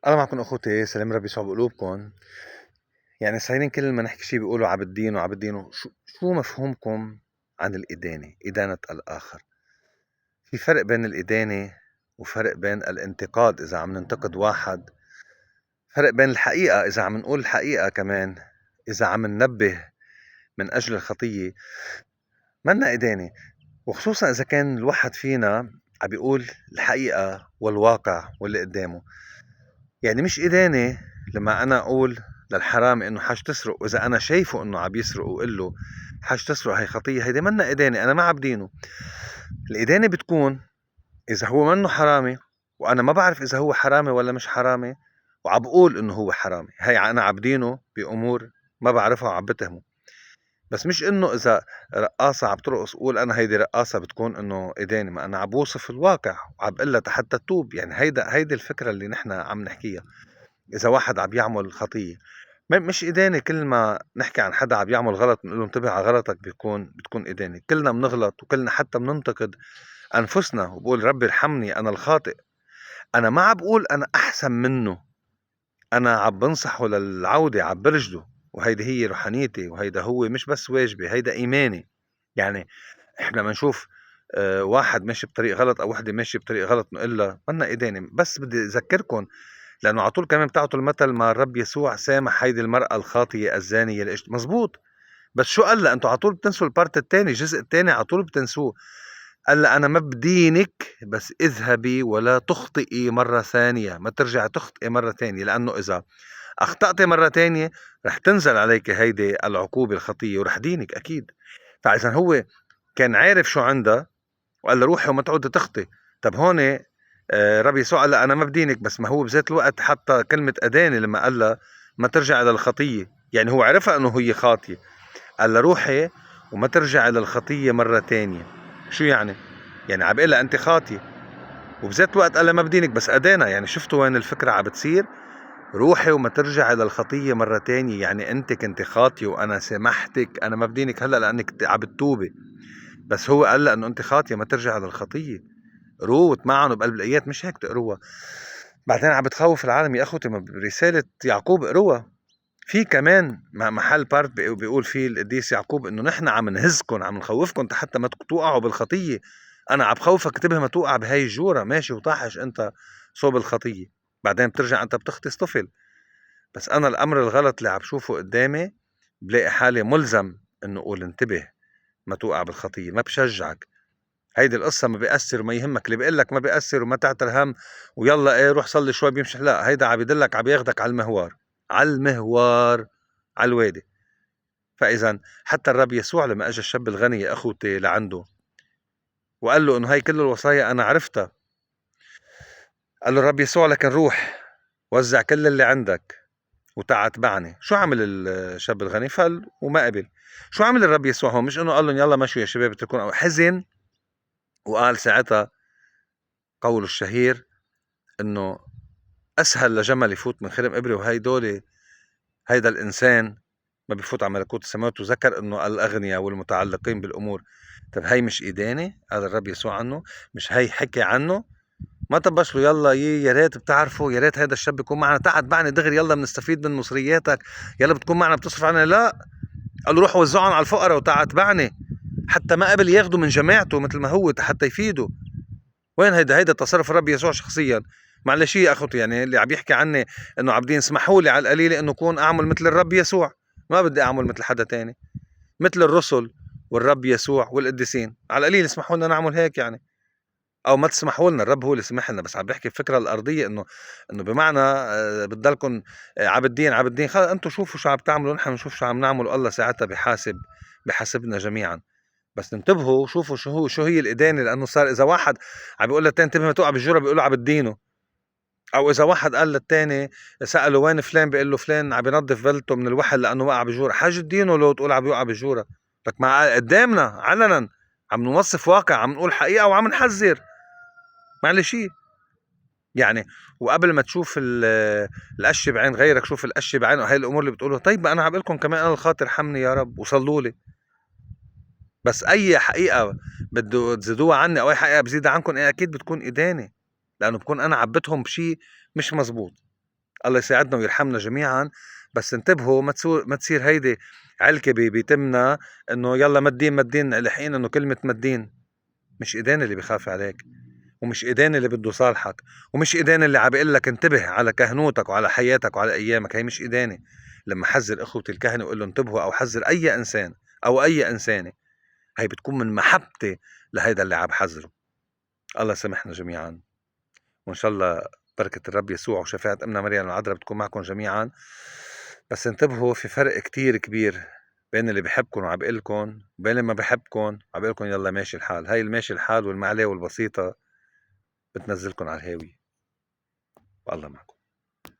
أنا معكم أخوتي، سلام ربي يصعب قلوبكم. يعني صايرين كل ما نحكي شي بيقولوا عبد الدين وعبد الدين شو مفهومكم عن الإدانة؟ إدانة الآخر. في فرق بين الإدانة وفرق بين الانتقاد إذا عم ننتقد واحد، فرق بين الحقيقة إذا عم نقول الحقيقة كمان، إذا عم ننبه من أجل الخطية منا إدانة. وخصوصا إذا كان الواحد فينا عم بيقول الحقيقة والواقع واللي قدامه. يعني مش إدانة لما أنا أقول للحرامي إنه حاج تسرق، وإذا أنا شايفه إنه عم يسرق وأقول له حاج تسرق هي خطية، هيدي منا إدانة، أنا ما عم بدينه. الإدانة بتكون إذا هو منه حرامي وأنا ما بعرف إذا هو حرامي ولا مش حرامي، وعم بقول إنه هو حرامي، هي أنا عم بدينه بأمور ما بعرفها وعم بتهمه. بس مش إنه إذا رقاصة عم ترقص قول أنا هيدي رقاصة بتكون إنه إدانة، ما أنا عم بوصف الواقع وعم بقول لها حتى تتوب. يعني هيدي الفكرة اللي نحن عم نحكيها. إذا واحد عم يعمل خطية مش إدانة، كل ما نحكي عن حدا عم يعمل غلط بنقول له انتبه على غلطك بتكون إدانة. كلنا بنغلط وكلنا حتى بننتقد أنفسنا وبقول ربي ارحمني أنا الخاطئ. أنا ما عم بقول أنا أحسن منه، أنا عم بنصحه للعودة، عم برجله، وهيدي هي روحانيتي، وهيدا هو مش بس واجبي، هيدا إيماني. يعني إحنا لما نشوف واحد ماشي بطريق غلط أو وحدة ماشي بطريق غلط نقول له منا إدانة. بس بدي أذكركم لأنه على طول كمان بتعطوا المثل ما الرب يسوع سامح هيدي المرأة الخاطية الزانية مزبوط. بس شو قال لها؟ انتوا على طول بتنسوا البارت الثاني، الجزء الثاني على طول بتنسوه. قال لها انا ما بدينك، بس اذهبي ولا تخطئي مرة ثانية، ما ترجعي تخطئي مرة ثانية، لأنه إذا أخطأتي مرة ثانية رح تنزل عليك هيدي العقوبة الخطية ورح دينك أكيد. فإذا هو كان عارف شو عندها وقال له روحي وما تعودي تخطي. طب هون ربي يسوع قال لها انا ما بدينك، بس ما هو بذات الوقت حتى كلمة اداني لما قال لها ما ترجع الى الخطية، يعني هو عرفها انه هي خاطية. قال لها روحي وما ترجع الى الخطية مرة تانية. شو يعني؟ يعني عم بقول لها انت خاطية، وبذات الوقت قال لها ما بدينك بس ادانا. يعني شفتوا وين الفكرة عم بتصير؟ روحي وما ترجع الى الخطية مرة تانية، يعني انت كنت خاطية وانا سامحتك، انا ما بدينك هلا لانك عم بتوبي. بس هو قال لها انه انت خاطية ما ترجع الى الخطية. قروه وتمعنوا بقلب الايات، مش هيك تقروها بعدين عم بتخوف العالم. يا اخوتي ما برسالة يعقوب قروها، في كمان محل بارت بيقول فيه القديس يعقوب انه نحن عم نهزكم، عم نخوفكم حتى ما توقعوا بالخطية. انا عم بخوفك انتبه ما توقع بهاي الجورة، ماشي وطاحش انت صوب الخطية، بعدين بترجع انت بتخطي طفل. بس انا الامر الغلط اللي عم بشوفه قدامي بلاقي حالي ملزم انه اقول انتبه ما توقع بالخطية، ما بشجعك. هيدي القصة ما بيأثر وما يهمك، اللي بيقول لك ما بيأثر وما تعتل هم ويلا ايه روح صلي شوي بيمشي، لا، هيدا عم يدلك، عم ياخدك على المهوار، على المهوار، على الوادي. فإذا حتى الرب يسوع لما اجى الشاب الغني يا اخوتي لعنده وقال له انه هاي كل الوصايا انا عرفتها، قال له الرب يسوع لكن روح وزع كل اللي عندك وتعا اتبعني. شو عمل الشاب الغني؟ فل وما قبل. شو عمل الرب يسوع هون؟ مش انه قال لهم يلا مشوا يا شباب اتركون، حزن وقال ساعتها قوله الشهير انه اسهل لجمل يفوت من خرم ابره، هيدا الانسان ما بيفوت على ملكوت السماوات، وذكر انه الاغنياء والمتعلقين بالامور. طب هي مش ادانه؟ قال الرب يسوع عنه، مش هي حكي عنه؟ ما تبش له يلا يا ريت بتعرفوا، يا ريت هذا الشاب يكون معنا، تعال اتبعني دغري، يلا بنستفيد من مصرياتك، يلا بتكون معنا بتصرف عنا. لا، قال له روح وزعهم على الفقراء وتعال اتبعني. حتى ما قبل ياخده من جماعته مثل ما هو حتى يفيده. وين هيدا تصرف الرب يسوع شخصيا؟ معلش يا اخوتي، يعني اللي عم يحكي عني انه عبدين اسمحوا لي على القليله انه اكون اعمل مثل الرب يسوع، ما بدي اعمل مثل حدا تاني، مثل الرسل والرب يسوع والقديسين. على القليل اسمحوا لنا نعمل هيك يعني، او ما تسمحوا لنا، الرب هو اللي سمح لنا. بس عم بحكي الفكره الارضيه انه بمعنى بتضلكم عبدين خلص انتم شوفوا شو عم تعملوا، نحن نشوف شو عم نعمل، والله ساعتها بحاسبنا جميعا. بس انتبهوا شوفوا شو هي الإدانة، لأنه صار إذا واحد عم بيقول للتاني انتبه ما توقع بالجورة بيقول له عم بدينه، أو إذا واحد قال للتاني سأله وين فلان بيقول له فلان عم بينظف بلته من الوحل لأنه وقع بالجورة، حاج دينه لو تقول عم بيوقع بالجورة. لك ما قدامنا علنا عم نوصف واقع، عم نقول حقيقة وعم نحذر. معلش يعني. وقبل ما تشوف القش بعين غيرك شوف القش بعين، هاي الأمور اللي بتقوله. طيب أنا عم بقول لكم كمان أنا الخاطر حمني يا رب وصلوا لي. بس اي حقيقه بده تزيدوها عني او اي حقيقه بزيدها عنكم اكيد بتكون ادانه، لانه بكون انا عبتهم بشيء مش مزبوط. الله يساعدنا ويرحمنا جميعا. بس انتبهوا ما تصير هيدي علكة بيتمنا انه يلا مدين الحين انه كلمة مدين. مش ايدين اللي بيخاف عليك، ومش ايدين اللي بده صالحك، ومش ايدين اللي عم لك انتبه على كهنوتك وعلى حياتك وعلى ايامك. هي مش ايديني. لما حذر اخوتي الكهنة وقول له انتبهوا، او حذر اي انسان او اي انسانة، هي بتكون من محبتي لهيدا اللي عم حذره. الله يسامحنا جميعا، وان شاء الله بركة الرب يسوع وشفاعة امنا مريم العذراء بتكون معكم جميعا. بس انتبهوا، في فرق كتير كبير بين اللي بحبكم وعم بقلكم وبين اللي ما بحبكم وعم بقلكم يلا ماشي الحال. هاي الماشي الحال والمعليه والبسيطة بتنزلكم على الهاوي. والله معكم.